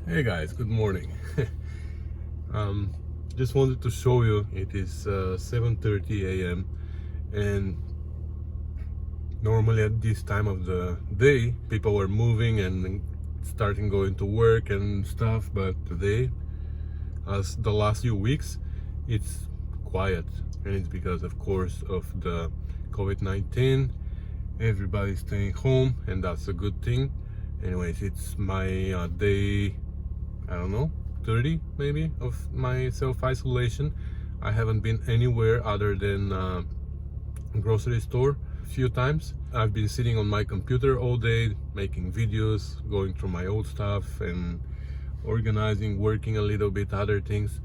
Hey guys, good morning. um, just wanted to show you it is 7:30 a.m. and normally at this time of the day people are moving and starting going to work and stuff, but today, as the last few weeks, it's quiet, and it's because of course of the COVID-19. Everybody's staying home and that's a good thing. Anyways, it's my day, I don't know, 30 maybe, of my self-isolation. I haven't been anywhere other than grocery store a few times. I've been sitting on my computer all day making videos, going through my old stuff and organizing, working a little bit, other things,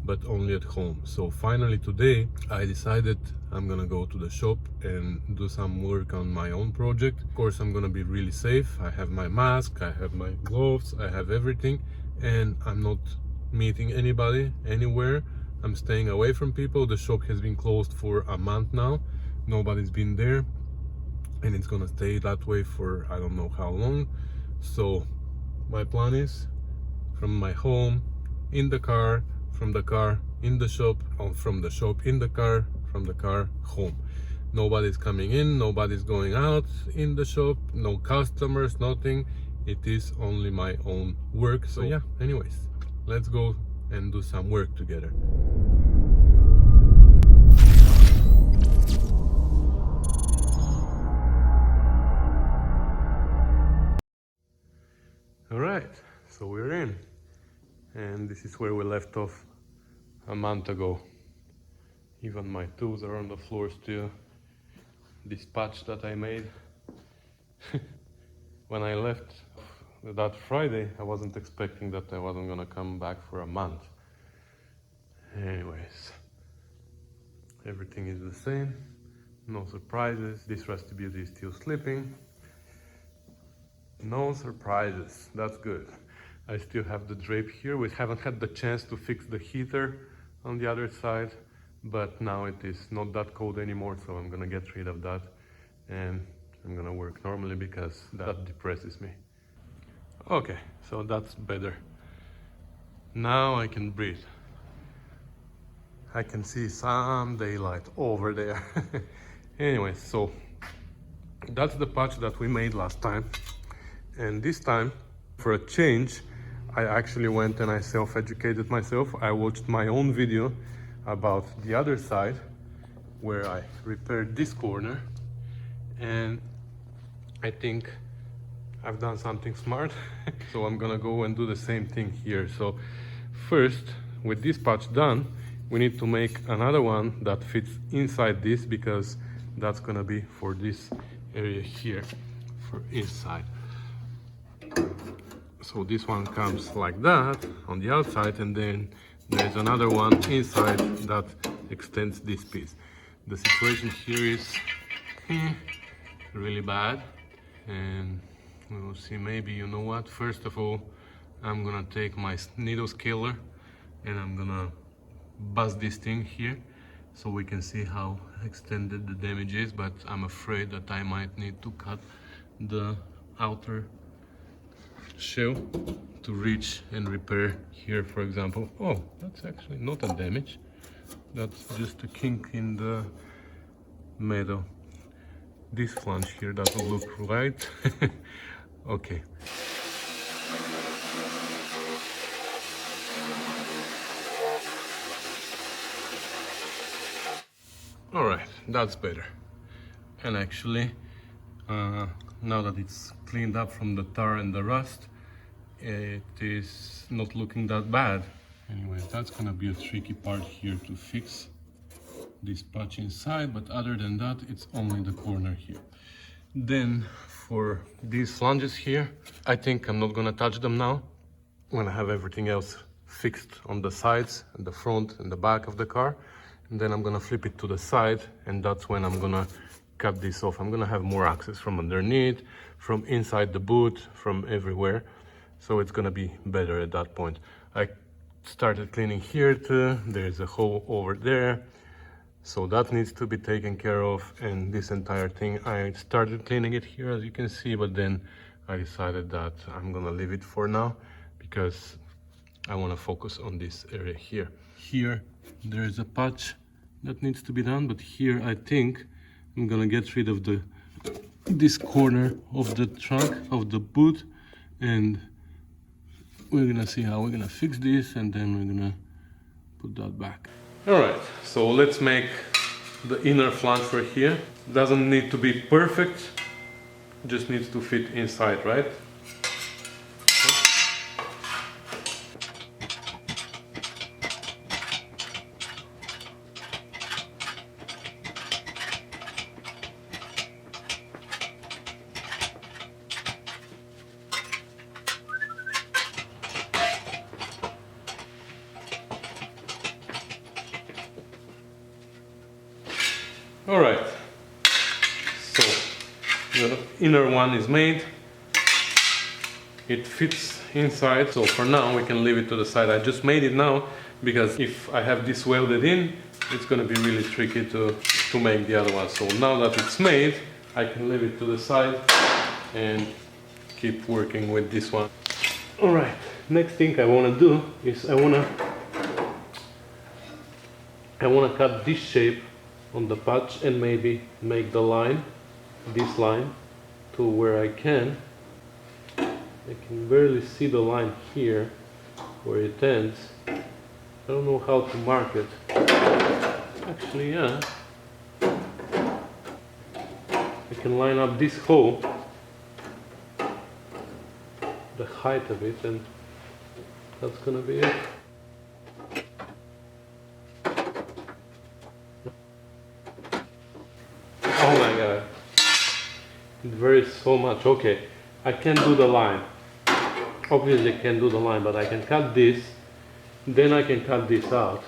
but only at home. So finally today I decided I'm gonna go to the shop and do some work on my own project. Of course, I'm gonna be really safe. I have my mask, I have my gloves, I have everything, and I'm not meeting anybody anywhere. I'm staying away from people. The shop has been closed for a month now. Nobody's been there, and it's gonna stay that way for I don't know how long. So my plan is from my home in the car, from the car in the shop, or from the shop in the car, from the car home. Nobody's coming in, nobody's going out in the shop, no customers, nothing. It is only my own work. So yeah, anyways, let's go and do some work together. All right, so we're in, and this is where we left off a month ago. Even my tools are on the floor still. This patch that I made when I left that Friday, I wasn't expecting that I wasn't gonna come back for a month. Anyways, everything is the same, no surprises. This Rusty Beauty is still sleeping. No surprises, that's good. I still have the drape here. We haven't had the chance to fix the heater on the other side, but now it is not that cold anymore, so I'm gonna get rid of that and I'm gonna work normally because that depresses me. Okay, so that's better. Now I can breathe. I can see some daylight over there. Anyway, so that's the patch that we made last time. And this time, for a change, I actually went and I self-educated myself. I watched my own video about the other side where I repaired this corner, and I think I've done something smart. So I'm gonna go and do the same thing here. So first, with this patch done, we need to make another one that fits inside this, because that's gonna be for this area here, for inside. So this one comes like that on the outside, and then there's another one inside that extends this piece. The situation here is really bad, and we'll see. Maybe, you know what, first of all, I'm gonna take my needle scaler and I'm gonna bust this thing here so we can see how extended the damage is, but I'm afraid that I might need to cut the outer shell to reach and repair here, for example. Oh, that's actually not a damage, that's just a kink in the metal. This flange here doesn't look right. Okay. All right, that's better. And actually, now that it's cleaned up from the tar and the rust, it is not looking that bad. Anyway, that's gonna be a tricky part here to fix this patch inside, but other than that, it's only the corner here. Then for these flanges here, I think I'm not gonna touch them now. When I have everything else fixed on the sides and the front and the back of the car, and then I'm gonna flip it to the side, and that's when I'm gonna cut this off. I'm gonna have more access from underneath, from inside the boot, from everywhere. So it's gonna be better at that point. I started cleaning here too. There's a hole over there, so that needs to be taken care of. And this entire thing, I started cleaning it here, as you can see, but then I decided that I'm gonna leave it for now, because I want to focus on this area here. Here there is a patch that needs to be done, but here I think I'm gonna get rid of this corner of the trunk of the boot, and we're gonna see how we're gonna fix this, and then we're gonna put that back. All right, so let's make the inner flange for here. Doesn't need to be perfect, just needs to fit inside, right? All right, so the inner one is made. It fits inside, so for now we can leave it to the side. I just made it now because if I have this welded in, it's going to be really tricky to make the other one. So now that it's made, I can leave it to the side and keep working with this one. All right, next thing I want to do is I want to cut this shape on the patch and maybe make the line, this line, to where I can barely see the line here where it ends. I don't know how to mark it. Actually, yeah, I can line up this hole, the height of it, and that's gonna be it. Oh my god, it varies so much. Okay, I can do the line. Obviously I can do the line, but I can cut this, then I can cut this out,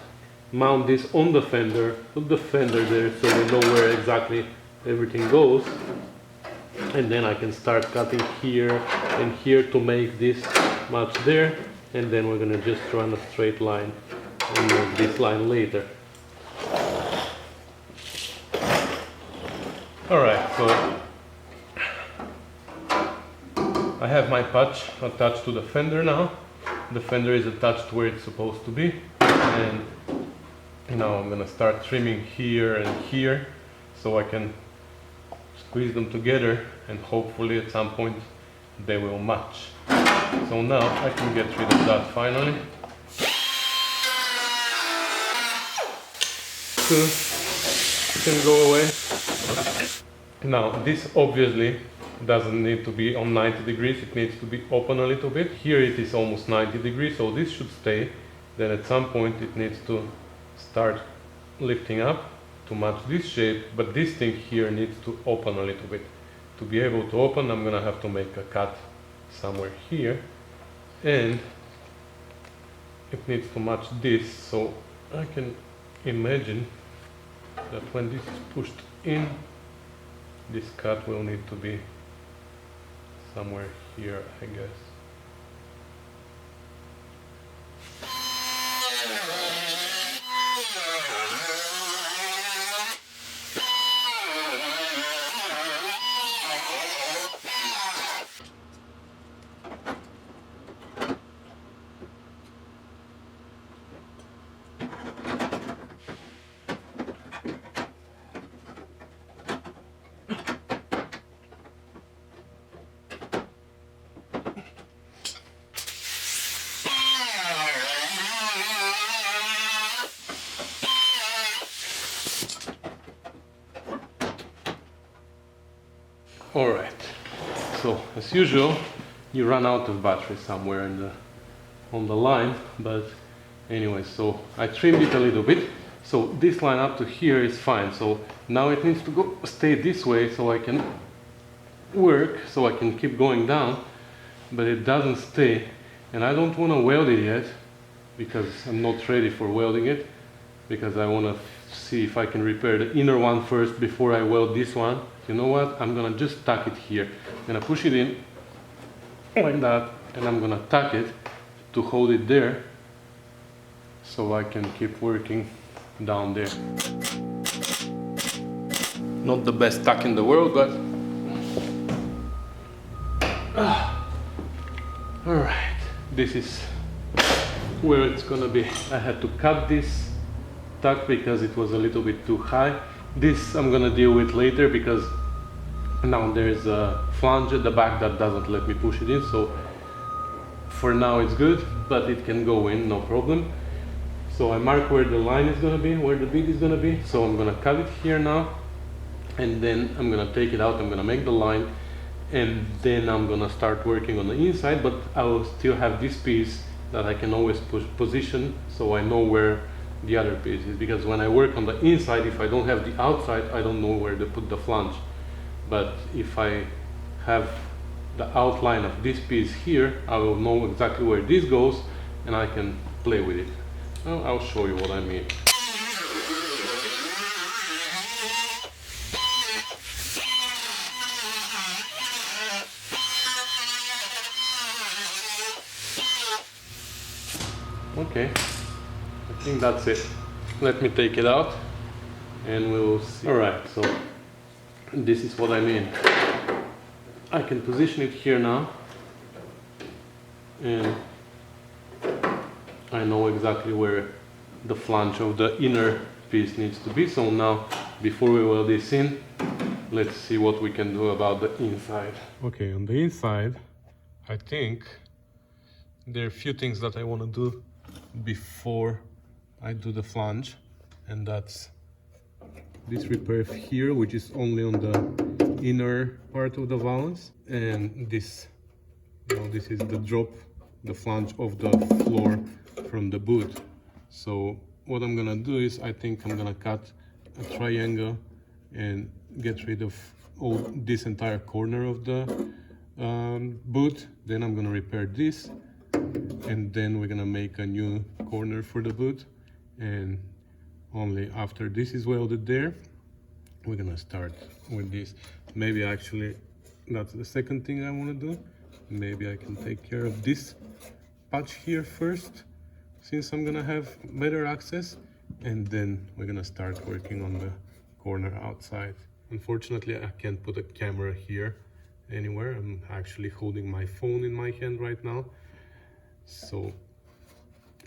mount this on the fender, put the fender there so we know where exactly everything goes, and then I can start cutting here and here to make this match there, and then we're gonna just run a straight line and move this line later. Alright, so I have my patch attached to the fender now. The fender is attached where it's supposed to be, and now I'm gonna start trimming here and here so I can squeeze them together and hopefully at some point they will match. So now I can get rid of that finally. Two can go away. Now this obviously doesn't need to be on 90 degrees, it needs to be open a little bit. Here it is almost 90 degrees, so this should stay. Then at some point it needs to start lifting up to match this shape, but this thing here needs to open a little bit. To be able to open, I'm gonna have to make a cut somewhere here, and it needs to match this, so I can imagine that when this is pushed in, this cut will need to be somewhere here, I guess. Alright, so as usual you run out of battery somewhere on the line, but anyway, so I trimmed it a little bit, so this line up to here is fine. So now it needs to stay this way so I can work, so I can keep going down, but it doesn't stay, and I don't want to weld it yet because I'm not ready for welding it, because I want to see if I can repair the inner one first before I weld this one. You know what, I'm gonna just tuck it here. I'm gonna push it in like that, and I'm gonna tuck it to hold it there so I can keep working down there. Not the best tuck in the world, but all right. this is where it's gonna be. I had to cut this tuck because it was a little bit too high. This I'm gonna deal with later because now there's a flange at the back that doesn't let me push it in, so for now it's good, but it can go in, no problem. So I mark where the line is gonna be, where the bead is gonna be, so I'm gonna cut it here now, and then I'm gonna take it out, I'm gonna make the line, and then I'm gonna start working on the inside, but I will still have this piece that I can always position so I know where the other piece is, because when I work on the inside, if I don't have the outside, I don't know where to put the flange. But if I have the outline of this piece here, I will know exactly where this goes and I can play with it. Well, I'll show you what I mean. Okay, I think that's it. Let me take it out and we'll see. Alright, so this is what I mean. I can position it here now and I know exactly where the flange of the inner piece needs to be. So now, before we weld this in, let's see what we can do about the inside. Okay, on the inside, I think there are a few things that I want to do before I do the flange, and that's this repair here, which is only on the inner part of the valance, and this, this is the drop, the flange of the floor from the boot. So what I'm gonna do is, I think I'm gonna cut a triangle and get rid of all this entire corner of the boot. Then I'm gonna repair this, and then we're gonna make a new corner for the boot, and only after this is welded there, we're gonna start with this. Maybe actually that's the second thing I want to do. Maybe I can take care of this patch here first, since I'm gonna have better access, and then we're gonna start working on the corner outside. Unfortunately, I can't put a camera here anywhere. I'm actually holding my phone in my hand right now, so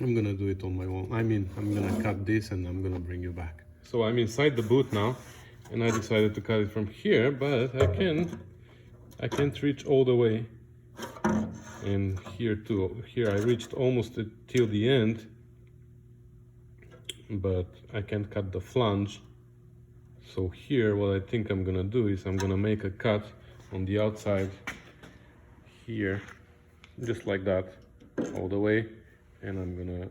I'm gonna do it on my own. I mean, I'm gonna cut this and I'm gonna bring you back. So I'm inside the boot now, and I decided to cut it from here, but I can't reach all the way. And here too, here I reached almost till the end, but I can't cut the flange. So here, what I think I'm gonna do is I'm gonna make a cut on the outside here, just like that, all the way, and I'm gonna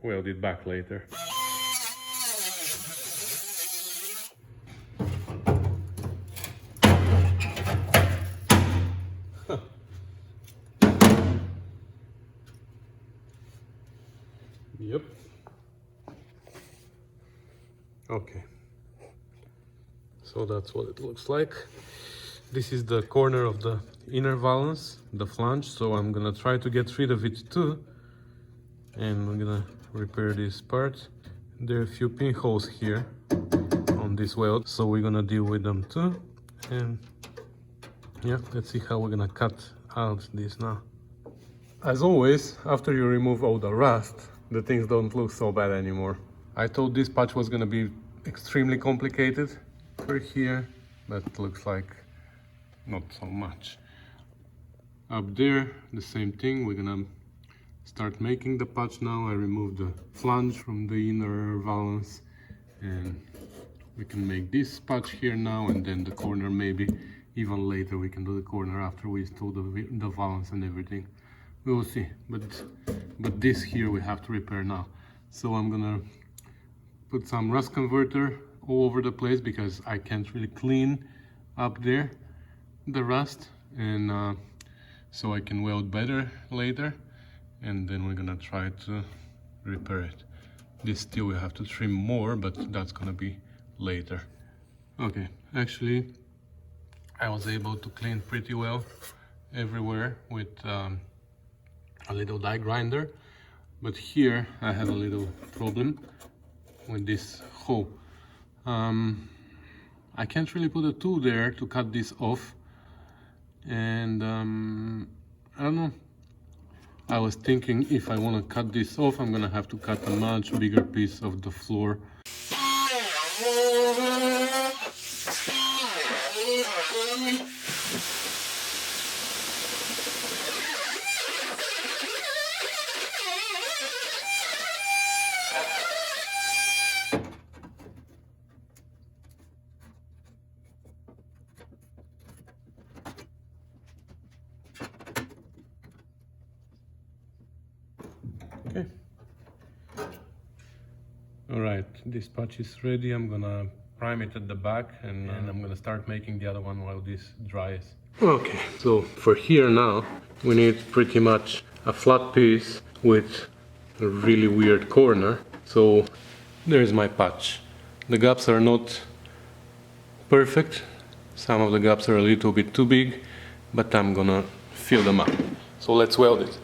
weld it back later. Yep. Okay. So that's what it looks like. This is the corner of the inner valance, the flange, so I'm gonna try to get rid of it too. And we're gonna repair this part. There are a few pinholes here on this weld, so we're gonna deal with them too. And yeah, let's see how we're gonna cut out this now. As always, after you remove all the rust, the things don't look so bad anymore. I thought this patch was gonna be extremely complicated for here, but it looks like not so much. Up there, the same thing. We're gonna start making the patch now. I removed the flange from the inner valance, and we can make this patch here now, and then the corner maybe even later. We can do the corner after we install the valance and everything. We will see, but this here we have to repair now. So I'm gonna put some rust converter all over the place because I can't really clean up there the rust, and so I can weld better later, and then we're gonna try to repair it. This still we have to trim more, but that's gonna be later. Okay, actually I was able to clean pretty well everywhere with a little die grinder, but here I have a little problem with this hole. I can't really put a tool there to cut this off, and I don't know, I was thinking if I want to cut this off, I'm gonna have to cut a much bigger piece of the floor. Okay. All right, this patch is ready. I'm gonna prime it at the back and I'm gonna start making the other one while this dries. Okay, so for here now, we need pretty much a flat piece with a really weird corner. So there's my patch. The gaps are not perfect. Some of the gaps are a little bit too big, but I'm gonna fill them up. So let's weld it.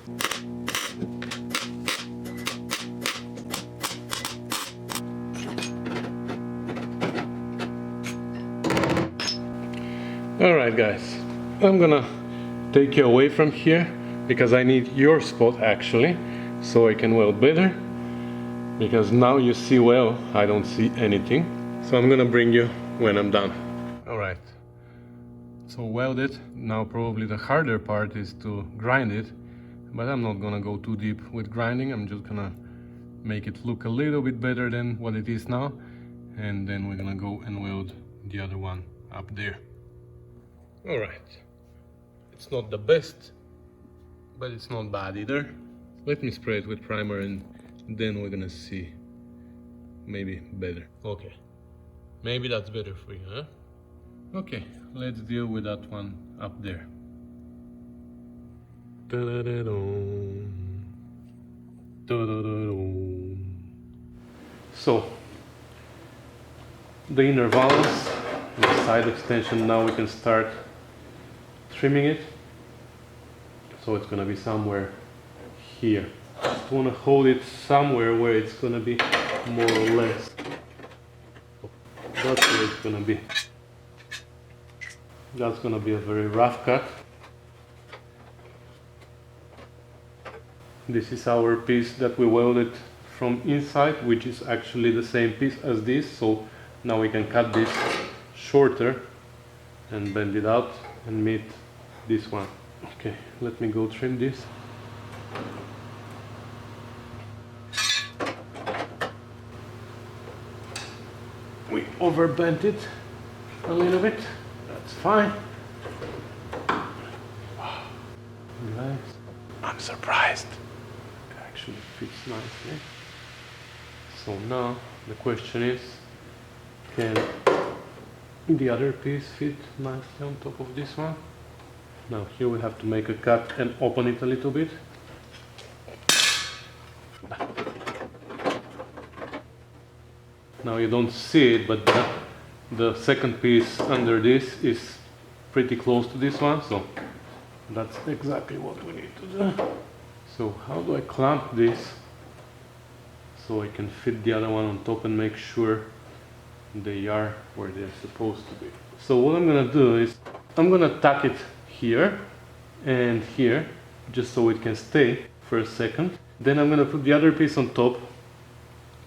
Alright guys, I'm gonna take you away from here because I need your spot actually, so I can weld better, because now you see well, I don't see anything. So I'm gonna bring you when I'm done. Alright, so welded. Now probably the harder part is to grind it, but I'm not gonna go too deep with grinding. I'm just gonna make it look a little bit better than what it is now, and then we're gonna go and weld the other one up there. Alright, it's not the best, but it's not bad either. Let me spray it with primer and then we're gonna see. Maybe better. Okay, maybe that's better for you, huh? Okay, let's deal with that one up there. So, the inner valance, the side extension, now we can start trimming it. So it's gonna be somewhere here. Just wanna hold it somewhere where it's gonna be more or less. That's where it's gonna be. That's gonna be a very rough cut. This is our piece that we welded from inside, which is actually the same piece as this. So now we can cut this shorter and bend it out and meet this one. Okay, let me go trim this. We overbent it a little bit. That's fine. Wow. Guys, I'm surprised. It actually fits nicely. So now the question is, can the other piece fit nicely on top of this one? Now here we have to make a cut and open it a little bit. Now you don't see it, but the second piece under this is pretty close to this one, so that's exactly what we need to do. So how do I clamp this so I can fit the other one on top and make sure they are where they're supposed to be? So what I'm gonna do is I'm gonna tack it here and here, just so it can stay for a second. Then I'm gonna put the other piece on top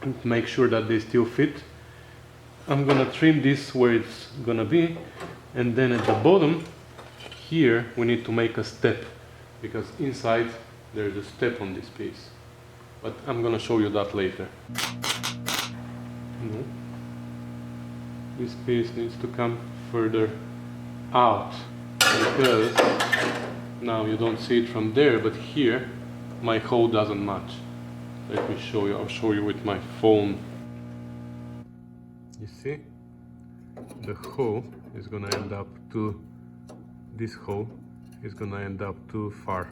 and make sure that they still fit. I'm gonna trim this where it's gonna be, and then at the bottom here we need to make a step, because inside there's a step on this piece, but I'm gonna show you that later. This piece needs to come further out, because now you don't see it from there, but here my hole doesn't match. Let me show you. I'll show you with my phone. You see, the hole is gonna end up too, this hole is gonna end up too far.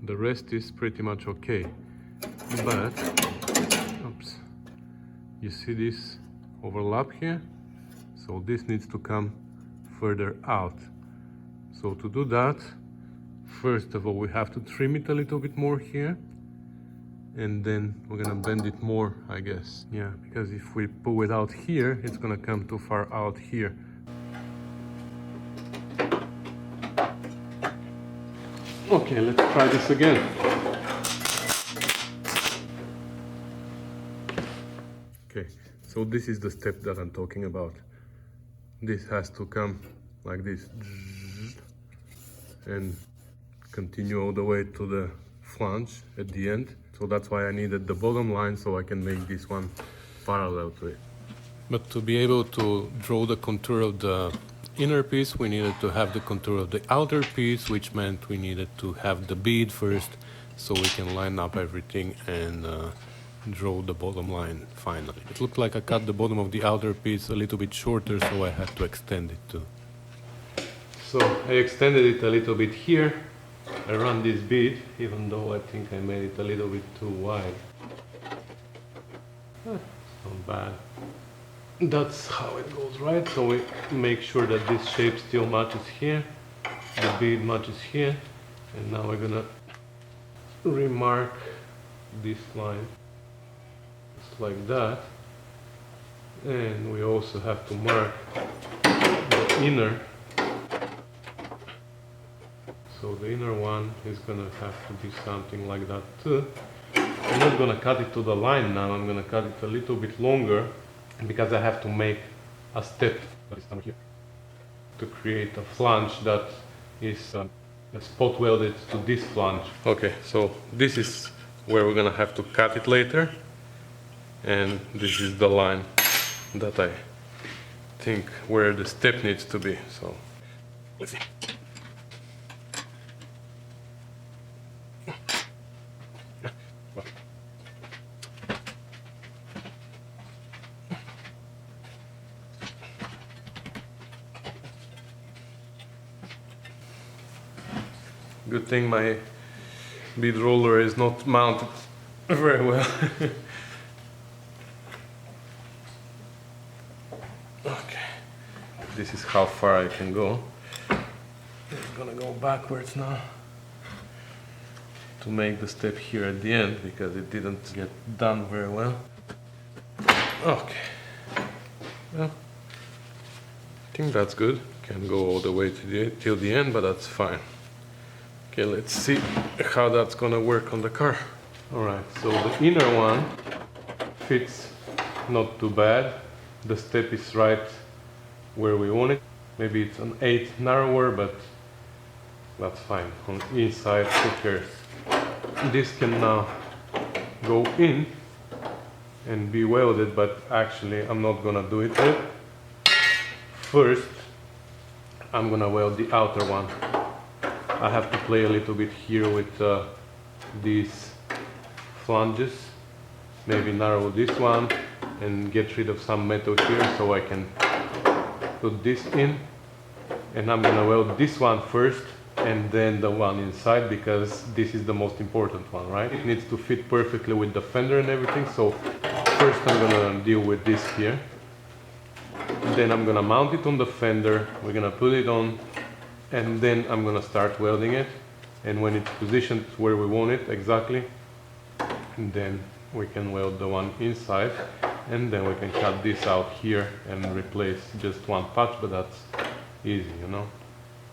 The rest is pretty much okay, but oops, you see this overlap here? So this needs to come further out. So to do that, first of all, we have to trim it a little bit more here, and then we're gonna bend it more, I guess. Yeah, because if we pull it out here, it's gonna come too far out here. Okay, let's try this again. Okay, so this is the step that I'm talking about. This has to come like this and continue all the way to the flange at the end. So that's why I needed the bottom line, so I can make this one parallel to it. But to be able to draw the contour of the inner piece, we needed to have the contour of the outer piece, which meant we needed to have the bead first, so we can line up everything and draw the bottom line finally. It looked like I cut the bottom of the outer piece a little bit shorter, so I had to extend it too. So I extended it a little bit here. I run this bead, even though I think I made it a little bit too wide. Not bad. That's how it goes, right? So we make sure that this shape still matches here, the bead matches here, and now we're gonna remark this line just like that. And we also have to mark the inner. So the inner one is gonna have to be something like that too. I'm not gonna cut it to the line now, I'm gonna cut it a little bit longer because I have to make a step here to create a flange that is spot welded to this flange. Okay, so this is where we're gonna have to cut it later, and this is the line that I think where the step needs to be. So let's see. Good thing my bead roller is not mounted very well. Okay, this is how far I can go. I'm gonna go backwards now to make the step here at the end because it didn't get done very well. Okay, well, I think that's good. Can go all the way to till the end, but that's fine. Okay, let's see how that's gonna work on the car. Alright, so the inner one fits not too bad. The step is right where we want it. Maybe it's an 8 narrower, but that's fine. On the inside, who cares? This can now go in and be welded, but actually I'm not gonna do it yet. First, I'm gonna weld the outer one. I have to play a little bit here with these flanges, maybe narrow this one and get rid of some metal here so I can put this in. And I'm gonna weld this one first and then the one inside, because this is the most important one, right? It needs to fit perfectly with the fender and everything, so first I'm gonna deal with this here. Then I'm gonna mount it on the fender, we're gonna put it on, and then I'm gonna start welding it. And when it's positioned where we want it exactly, then we can weld the one inside, and then we can cut this out here and replace just one patch, but that's easy, you know.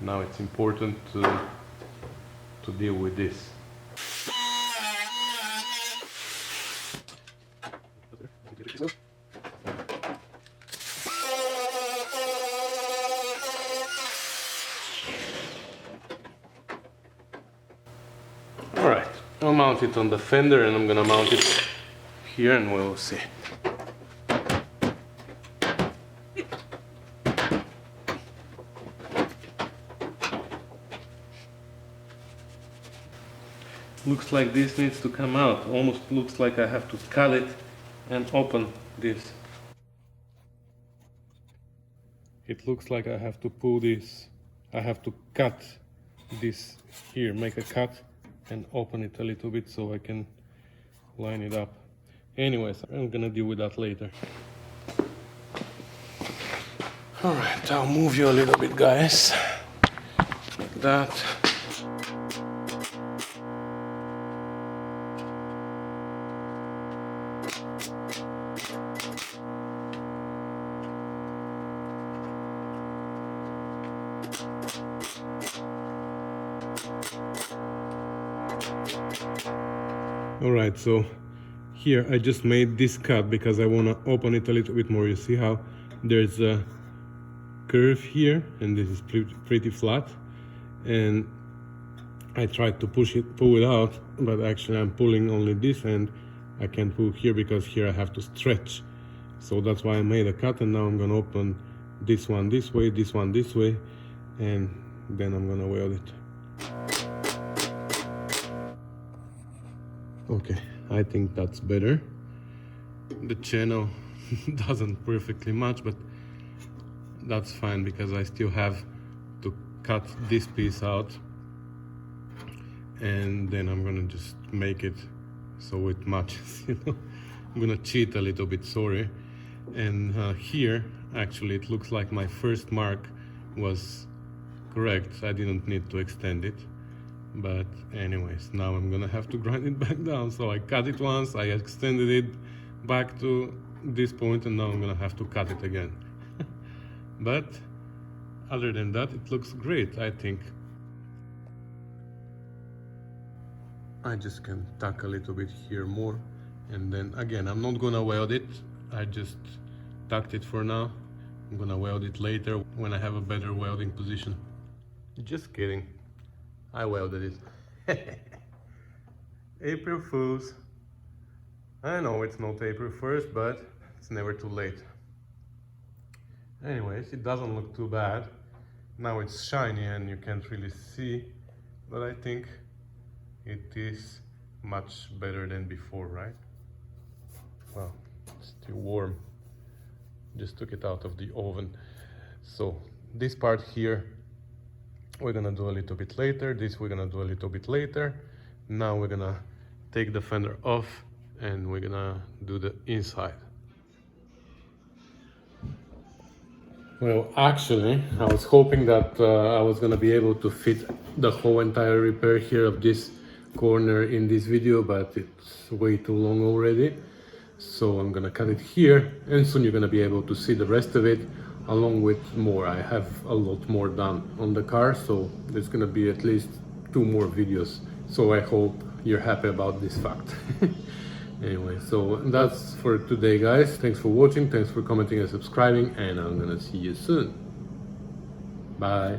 Now it's important to deal with this. Alright, I'll mount it on the fender and I'm gonna mount it here and we'll see. Looks like this needs to come out. Almost looks like I have to cut it and open this. It looks like I have to pull this. I have to cut this here, make a cut and open it a little bit so I can line it up. Anyways, I'm gonna deal with that later. Alright, I'll move you a little bit, guys. Like that. All right, so here I just made this cut because I want to open it a little bit more. You see how there's a curve here, and this is pretty flat, and I tried to pull it out, but actually I'm pulling only this end. I can't pull here because here I have to stretch. So that's why I made a cut, and now I'm gonna open this one this way, this one this way, and then I'm gonna weld it. Okay, I think that's better. The channel doesn't perfectly match, but that's fine because I still have to cut this piece out, and then I'm gonna just make it so it matches, you know. I'm gonna cheat a little bit, sorry. And here actually it looks like my first mark was correct. I didn't need to extend it, but anyways, now I'm gonna have to grind it back down. So I cut it once, I extended it back to this point, and now I'm gonna have to cut it again. But other than that, it looks great, I think. I just can tack a little bit here more, and then again, I'm not gonna weld it. I just tacked it for now. I'm gonna weld it later when I have a better welding position. Just kidding, I welded it. April Fools. I know it's not April 1st, but it's never too late. Anyways, it doesn't look too bad. Now it's shiny and you can't really see, but I think it is much better than before, right? Well, it's still warm. Just took it out of the oven. So this part here we're gonna do a little bit later. This we're gonna do a little bit later. Now we're gonna take the fender off and we're gonna do the inside. Well, actually, I was hoping that I was gonna be able to fit the whole entire repair here of this corner in this video, but it's way too long already. So I'm gonna cut it here, and soon you're gonna be able to see the rest of it, along with more. I have a lot more done on the car, so there's gonna be at least 2 more videos. So I hope you're happy about this fact. Anyway, so that's for today, guys. Thanks for watching, thanks for commenting and subscribing, and I'm gonna see you soon. Bye.